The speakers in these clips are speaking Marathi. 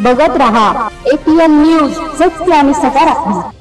बघत रहा APN न्यूज, सत्य आणि सकारात्मक।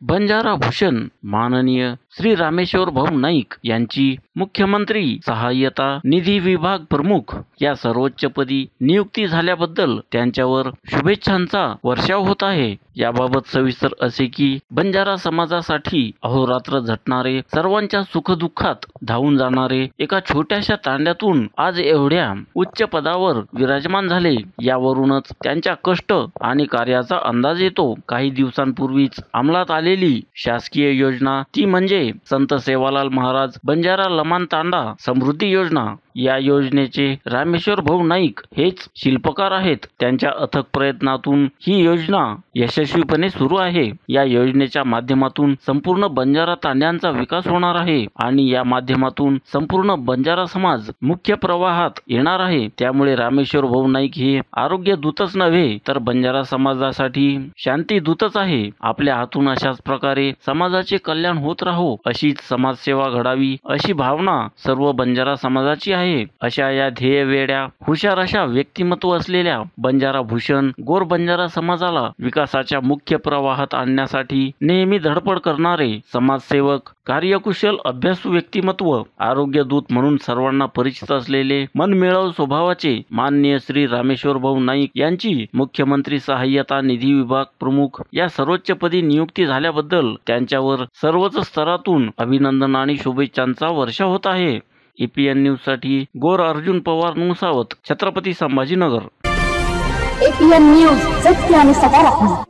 बंजारा भूषण माननीय श्री रामेश्वर भाऊ नाईक यांची मुख्यमंत्री सहाय्यता निधी विभाग प्रमुख या सर्वोच्चपदी नियुक्ती झाल्याबद्दल त्यांच्यावर शुभेच्छांचा वर्षाव होत आहे। याबाबत सविस्तर असे की बंजारा समाजासाठी अहोरात्र झटणारे, सर्वांच्या सुखदुःखात धावून जाणारे एका छोट्याशा तांड्यातून आज एवढ्या उच्च पदावर विराजमान झाले, यावरूनच त्यांच्या कष्ट आणि कार्याचा अंदाज येतो। काही दिवसांपूर्वीच अंमलात आलेली शासकीय योजना ती म्हणजे संत सेवालाल महाराज बंजारा लमाण तांडा समृद्धी योजना। या योजनेचे रामेश्वर भाऊ नाईक हेच शिल्पकार आहेत। त्यांच्या अथक प्रयत्नातून ही योजना यशस्वीपणे सुरू आहे। या योजनेच्या माध्यमातून संपूर्ण बंजारा तांड्यांचा विकास होणार आहे आणि या माध्यमातून संपूर्ण बंजारा समाज मुख्य प्रवाहात येणार आहे। त्यामुळे रामेश्वर भाऊ नाईक हे आरोग्य दूतच नव्हे तर बंजारा समाजासाठी शांती दूतच आहे। आपल्या हातून अशाच प्रकारे समाजाचे कल्याण होत राहो, अशीच समाजसेवा घडावी अशी भावना सर्व बंजारा समाजाची आहे। अशा या ध्येय वेड्या हुशार अशा व्यक्तिमत्व असलेल्या बंजारा भूषण गोर बंजारा समाजाला विकासाच्या मुख्य प्रवाहात आणण्यासाठी नेहमी धडपड करणारे समाजसेवक, कार्यकुशल अभ्यासू व्यक्तिमत्व, आरोग्य दूत म्हणून सर्वांना परिचित असलेले मनमिळावू स्वभावाचे माननीय श्री रामेश्वर भाऊ नाईक यांची मुख्यमंत्री सहाय्यता निधी विभाग प्रमुख या सर्वोच्चपदी नियुक्ती झाल्याबद्दल त्यांच्यावर सर्वच स्तरातून अभिनंदन आणि शुभेच्छांचा वर्षाव होत आहे। APN न्यूज साठी गोर अर्जुन पवार नुसावत, छत्रपती संभाजीनगर। APN न्यूज, सत्य आणि सकारात्मक।